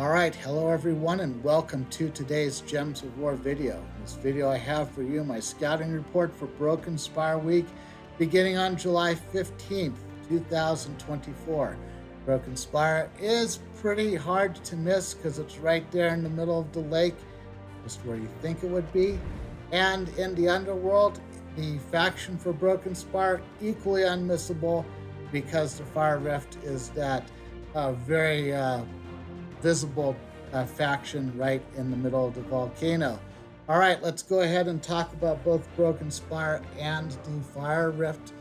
All right, hello everyone, and welcome to today's Gems of War video. In this video, I have for you my scouting report for Broken Spire Week, beginning on July 15th, 2024. Broken Spire is pretty hard to miss because it's right there in the middle of the lake, just where you think it would be. And in the underworld, the faction for Broken Spire, equally unmissable because the Fire Rift is that very visible faction right in the middle of the volcano. All right, let's go ahead and talk about both Broken Spire and the Fire Rift.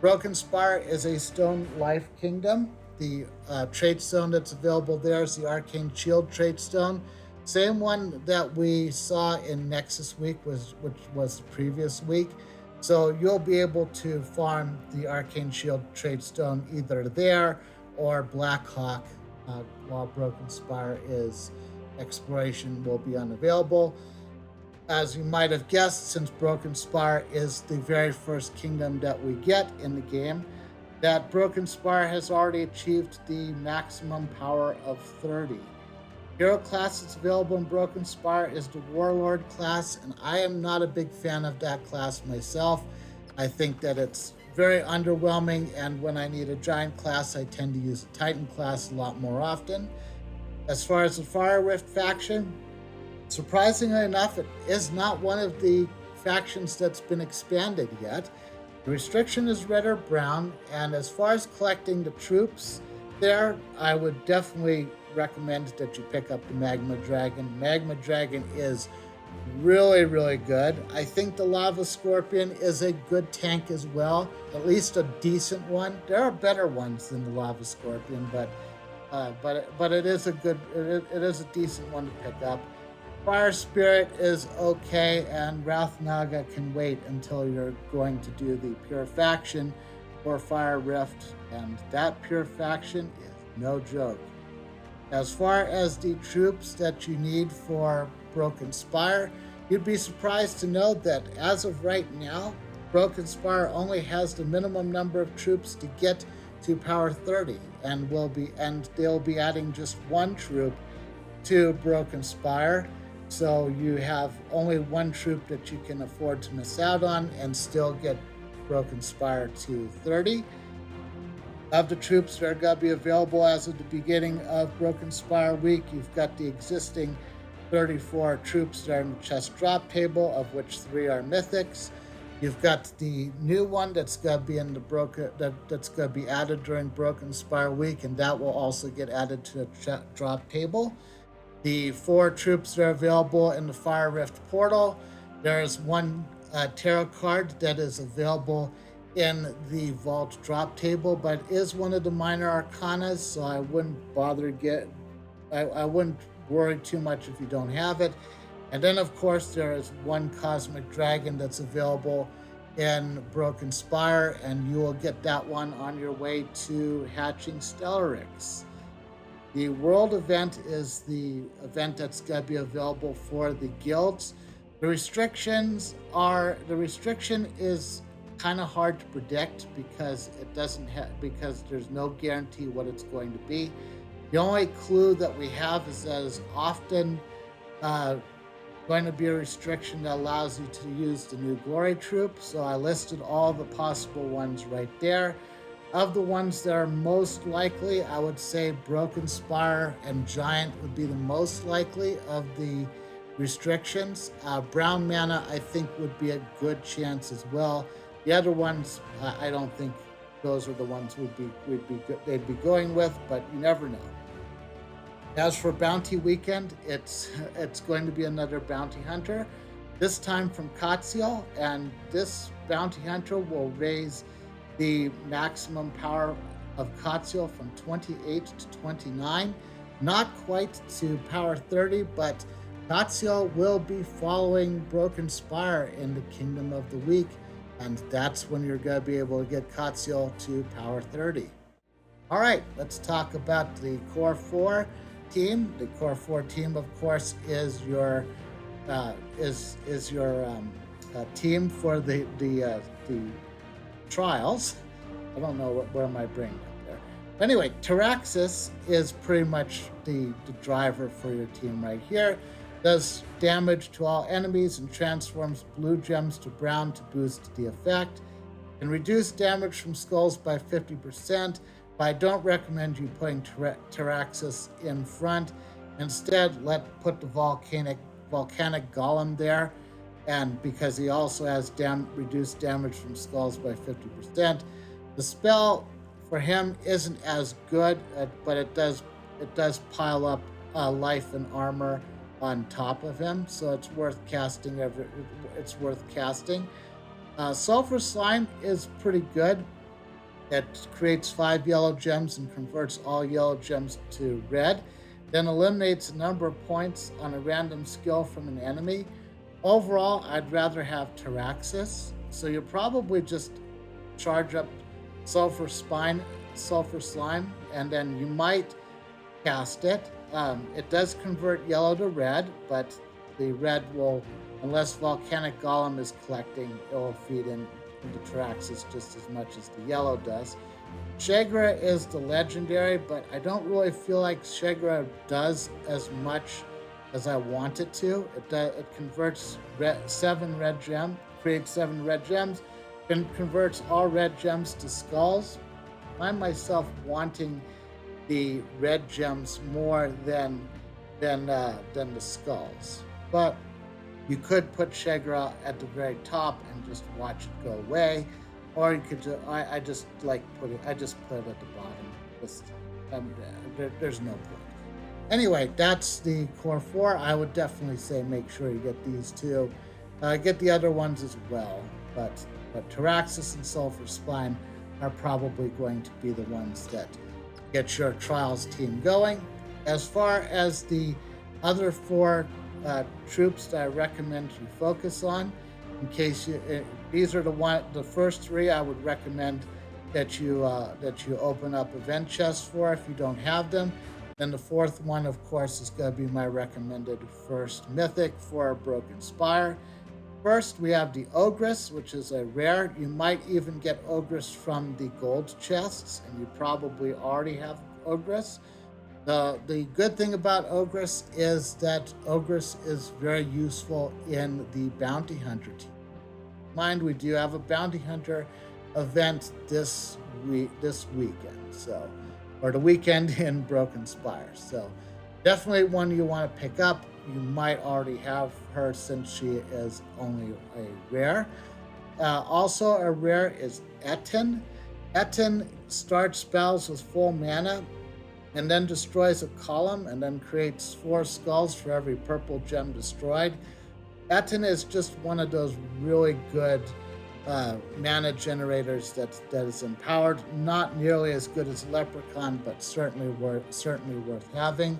Broken Spire is a stone life kingdom. The trait stone that's available there is the Arcane Shield trait stone. Same one that we saw in Nexus Week, which was the previous week. So you'll be able to farm the Arcane Shield trait stone either there or Blackhawk while Broken Spire is exploration will be unavailable. As you might have guessed, since Broken Spire is the very first kingdom that we get in the game, that Broken Spire has already achieved the maximum power of 30. Hero class that's available in Broken Spire is the Warlord class, and I am not a big fan of that class myself. I think that it's very underwhelming, and when I need a giant class, I tend to use a Titan class a lot more often. As far as the Fire Rift faction, surprisingly enough, it is not one of the factions that's been expanded yet. The restriction is red or brown, and as far as collecting the troops there, I would definitely recommend that you pick up the Magma Dragon. Magma Dragon is really good. I think the Lava Scorpion is a good tank as well, at least a decent one. There are better ones than the Lava Scorpion, but it is a decent one to pick up. Fire Spirit is okay, and Wrath Naga can wait until you're going to do the Purifaction for Fire Rift, and that Purifaction is no joke. As far as the troops that you need for Broken Spire, you'd be surprised to know that as of right now, Broken Spire only has the minimum number of troops to get to power 30, and they'll be adding just one troop to Broken Spire. So you have only one troop that you can afford to miss out on and still get Broken Spire to 30. Of the troops that are going to be available as of the beginning of Broken Spire Week, you've got the existing 34 troops that are in the chest drop table, of which 3 are mythics. You've got the new one that's going to be in the that's going to be added during Broken Spire Week, and that will also get added to the drop table. The 4 troops that are available in the Fire Rift portal. There's one tarot card that is available in the vault drop table, but is one of the minor arcanas, so I wouldn't I wouldn't worry too much if you don't have it. And then of course there is one cosmic dragon that's available in Broken Spire, and you will get that one on your way to hatching Stellarix. The world event is the event that's going to be available for the guilds. The restriction is kind of hard to predict because because there's no guarantee what it's going to be. The only clue that we have is that it's often going to be a restriction that allows you to use the new glory troop. So I listed all the possible ones right there. Of the ones that are most likely, I would say Broken Spire and Giant would be the most likely of the restrictions. Brown Mana, I think, would be a good chance as well. The other ones, I don't think those are the ones they'd be going with, but you never know. As for Bounty Weekend, it's going to be another Bounty Hunter, this time from Katsiel, and this Bounty Hunter will raise the maximum power of Katsiel from 28 to 29. Not quite to power 30, but Katsiel will be following Broken Spire in the Kingdom of the Week, and that's when you're going to be able to get Katsiel to power 30. All right, let's talk about the Core 4 team. The Core 4 team, of course, is your team for the trials. I don't know where my brain went there. Anyway, Taraxis is pretty much the driver for your team right here. Does damage to all enemies and transforms blue gems to brown to boost the effect. Can reduce damage from skulls by 50%, but I don't recommend you putting Taraxis in front. Instead, put the volcanic golem there, and because he also has reduced damage from skulls by 50%. The spell for him isn't as good, but it does pile up life and armor on top of him, so it's worth casting. It's worth casting. Sulfur Slime is pretty good. It creates 5 yellow gems and converts all yellow gems to red, then eliminates a number of points on a random skill from an enemy. Overall, I'd rather have Taraxis, so you'll probably just charge up Sulfur Slime, and then you might cast it. It does convert yellow to red, but the red will, unless Volcanic Golem is collecting, it will feed into Taraxis just as much as the yellow does. Shegra is the legendary, but I don't really feel like Shegra does as much as I want it to. It converts 7 red gems, creates 7 red gems, and converts all red gems to skulls. I find myself wanting the red gems more than the skulls, but you could put Shegra at the very top and just watch it go away, or you could. I just put it at the bottom. There's no point. Anyway, that's the core 4. I would definitely say make sure you get these 2. Get the other ones as well, but Taraxis and Sulfur Spine are probably going to be the ones that get your Trials team going. As far as the other 4 troops that I recommend you focus on, these are the first 3 I would recommend that you open up event chests for if you don't have them. Then the 4th one, of course, is going to be my recommended first mythic for Broken Spire. First, we have the Ogress, which is a rare. You might even get Ogress from the gold chests, and you probably already have Ogress. The good thing about Ogress is that Ogress is very useful in the Bounty Hunter team. Mind, we do have a Bounty Hunter event this weekend, or the weekend in Broken Spire. So definitely one you want to pick up. You might already have her since she is only a rare. Also a rare is Etten. Etten starts spells with full mana and then destroys a column and then creates 4 skulls for every purple gem destroyed. Etten is just one of those really good mana generators that is empowered. Not nearly as good as Leprechaun, but certainly worth having.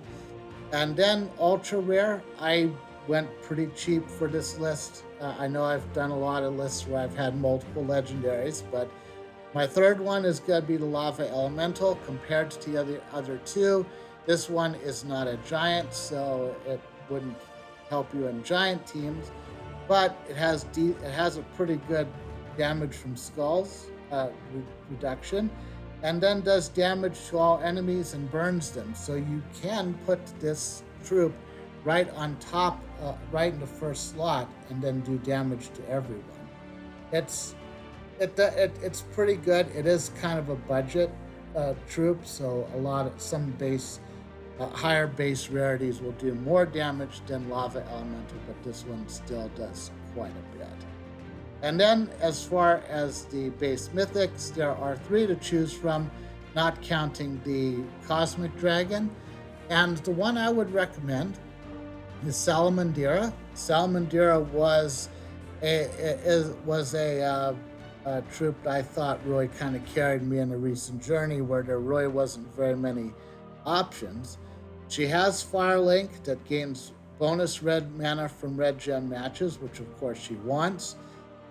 And then ultra rare, I went pretty cheap for this list. I know I've done a lot of lists where I've had multiple legendaries, but my 3rd one is going to be the Lava Elemental. Compared to the other 2, this one is not a giant, so it wouldn't help you in giant teams, but it has a pretty good damage from skulls reduction, and then does damage to all enemies and burns them. So you can put this troop right on top, right in the first slot, and then do damage to everyone. It's pretty good. It is kind of a budget troop, so some higher base rarities will do more damage than Lava Elemental, but this one still does quite a bit. And then as far as the base mythics, there are 3 to choose from, not counting the Cosmic Dragon. And the one I would recommend is Salamandira. Salamandira was a troop that I thought really kind of carried me in a recent journey where there really wasn't very many options. She has Firelink that gains bonus red mana from red gem matches, which of course she wants.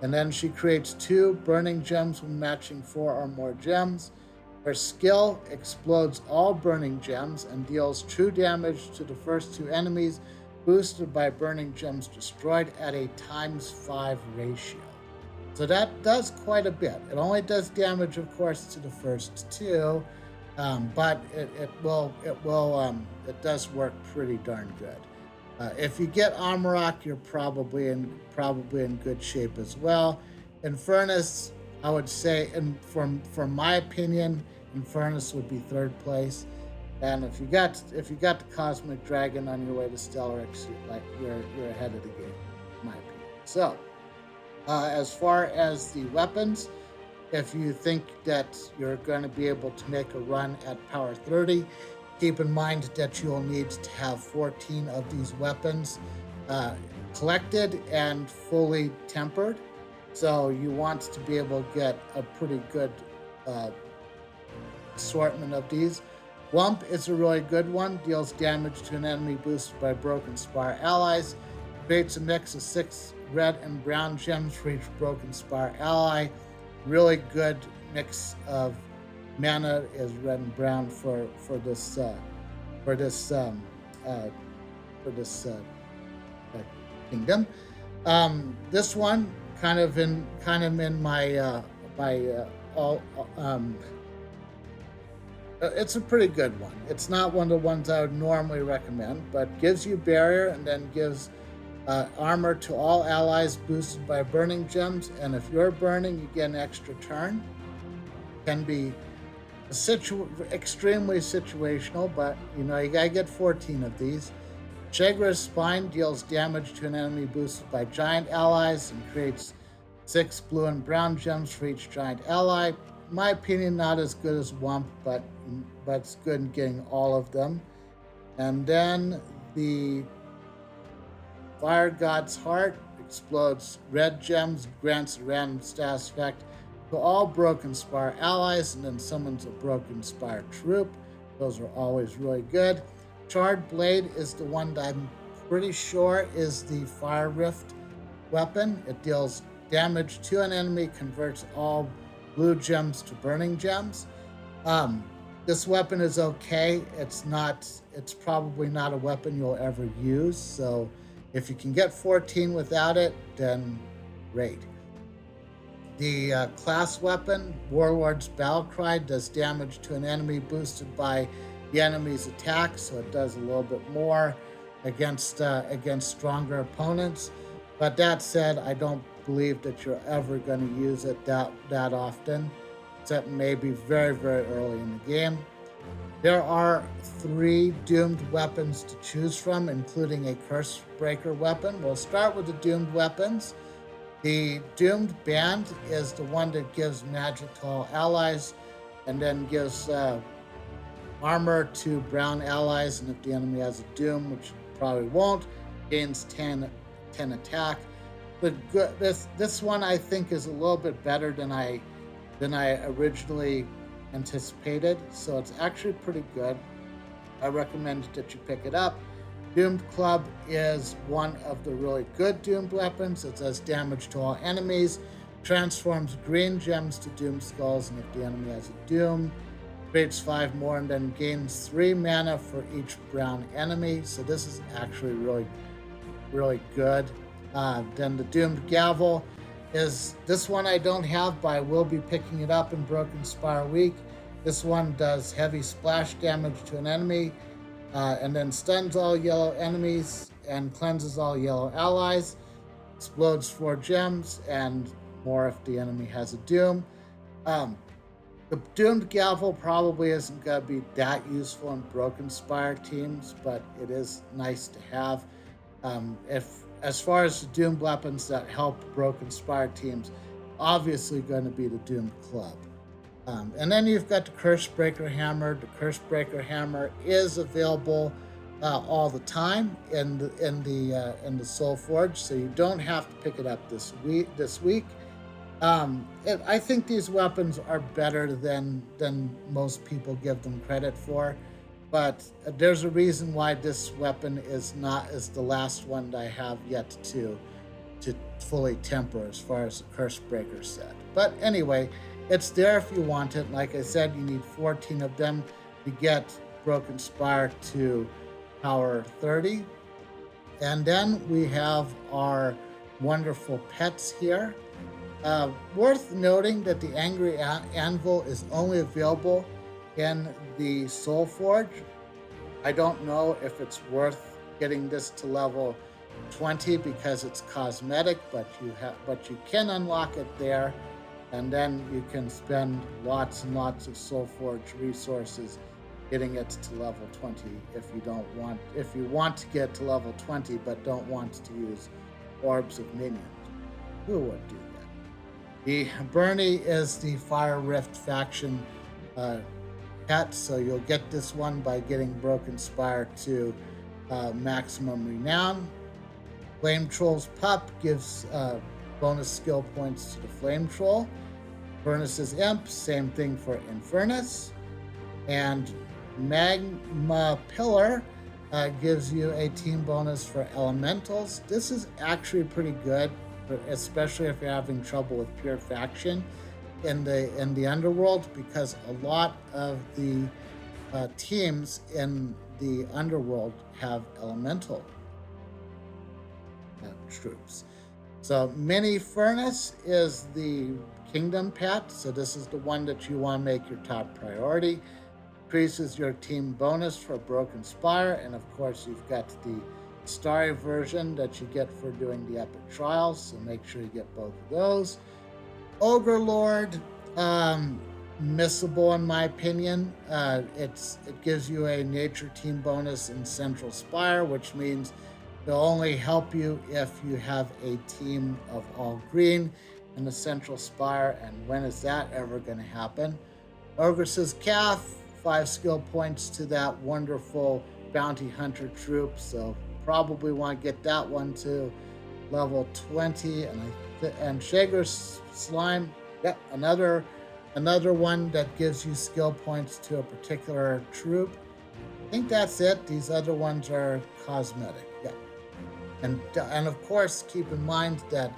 And then she creates 2 burning gems when matching 4 or more gems. Her skill explodes all burning gems and deals true damage to the first 2 enemies, boosted by burning gems destroyed at a ×5 ratio. So that does quite a bit. It only does damage, of course, to the first 2, but it does work pretty darn good. If you get Armorok, you're probably in good shape as well. Infernus, I would say, and from my opinion, Infernus would be third place. And if you got the Cosmic Dragon on your way to Stellarex, you're ahead of the game, in my opinion. So, as far as the weapons, if you think that you're going to be able to make a run at power 30, keep in mind that you'll need to have 14 of these weapons collected and fully tempered. So you want to be able to get a pretty good assortment of these. Wump is a really good one. Deals damage to an enemy boosted by Broken Spire allies. Creates a mix of 6 red and brown gems for each Broken Spire ally. Really good mix of mana is red and brown for this kingdom. This one kind of in my it's a pretty good one. It's not one of the ones I would normally recommend, but gives you barrier and then gives armor to all allies boosted by burning gems. And if you're burning, you get an extra turn. Can be extremely situational, but you gotta get 14 of these. Shagra's Spine deals damage to an enemy boosted by giant allies and creates 6 blue and brown gems for each giant ally. In my opinion, not as good as Wump, but it's good in getting all of them. And then the Fire God's Heart explodes red gems, grants a random status effect to all Broken Spire allies, and then summons a Broken Spire troop. Those are always really good. Charred Blade is the one that I'm pretty sure is the Fire Rift weapon. It deals damage to an enemy, converts all blue gems to burning gems. This weapon is okay. It's probably not a weapon you'll ever use. So if you can get 14 without it, then great. The class weapon, Warlord's Battlecry, does damage to an enemy boosted by the enemy's attack, so it does a little bit more against stronger opponents. But that said, I don't believe that you're ever going to use it that often, except maybe very, very early in the game. There are 3 doomed weapons to choose from, including a Curse Breaker weapon. We'll start with the doomed weapons. The Doomed Band is the one that gives magic to all allies, and then gives armor to brown allies, and if the enemy has a Doom, which probably won't, gains 10 attack. But this one I think is a little bit better than I originally anticipated, so it's actually pretty good. I recommend that you pick it up. Doomed Club is one of the really good doomed weapons. It does damage to all enemies, transforms green gems to doomed skulls, and if the enemy has a Doom, creates 5 more, and then gains 3 mana for each brown enemy. So this is actually really, really good. Then the Doomed Gavel is this one I don't have, but I will be picking it up in Broken Spire Week. This one does heavy splash damage to an enemy, and then stuns all yellow enemies and cleanses all yellow allies. Explodes 4 gems and more if the enemy has a Doom. The Doomed Gavel probably isn't going to be that useful in Broken Spire teams, but it is nice to have. As far as the Doomed weapons that help Broken Spire teams, obviously going to be the Doomed Club. And then you've got the Curse Breaker Hammer. The Curse Breaker Hammer is available all the time in the Soul Forge, so you don't have to pick it up this week. I think these weapons are better than most people give them credit for, but there's a reason why this weapon is the last one that I have yet to fully temper as far as the Curse Breaker set. But anyway, it's there if you want it. Like I said, you need 14 of them to get Broken Spire to power 30. And then we have our wonderful pets here. Worth noting that the Angry Anvil is only available in the Soul Forge. I don't know if it's worth getting this to level 20 because it's cosmetic, but you can unlock it there, and then you can spend lots and lots of Soul Forge resources getting it to level 20 if you want to get to level 20 but don't want to use orbs of minions. Who would do that? The Bernie is the Fire Rift faction pet, so you'll get this one by getting Broken Spire to maximum renown. Flame Troll's pup gives bonus skill points to the Flame Troll. Furnace's Imp, same thing for Infernus. And Magma Pillar gives you a team bonus for Elementals. This is actually pretty good, especially if you're having trouble with pure faction in the underworld, because a lot of the teams in the underworld have elemental troops. So Mini Furnace is the kingdom pet, so this is the one that you want to make your top priority. Increases your team bonus for Broken Spire, and of course you've got the Starry version that you get for doing the Epic Trials, so make sure you get both of those. Ogre Lord, missable in my opinion. It gives you a nature team bonus in Central Spire, which means they'll only help you if you have a team of all green in the Central Spire, and when is that ever going to happen? Ogress's Calf, 5 skill points to that wonderful bounty hunter troop, so probably want to get that one to level 20. And Shager's Slime, yep, another one that gives you skill points to a particular troop. I think that's it. These other ones are cosmetic. Yeah. And of course, keep in mind that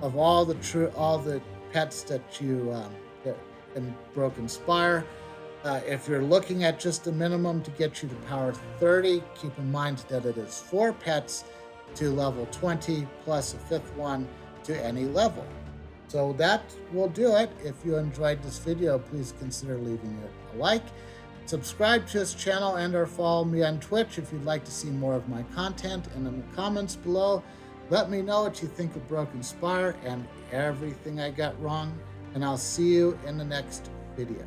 of all the pets that you get in Broken Spire, if you're looking at just the minimum to get you to power 30, keep in mind that it is 4 pets to level 20 plus a 5th one to any level. So that will do it. If you enjoyed this video, please consider leaving it a like. Subscribe to this channel and or follow me on Twitch if you'd like to see more of my content. And in the comments below, let me know what you think of Broken Spire and everything I got wrong. And I'll see you in the next video.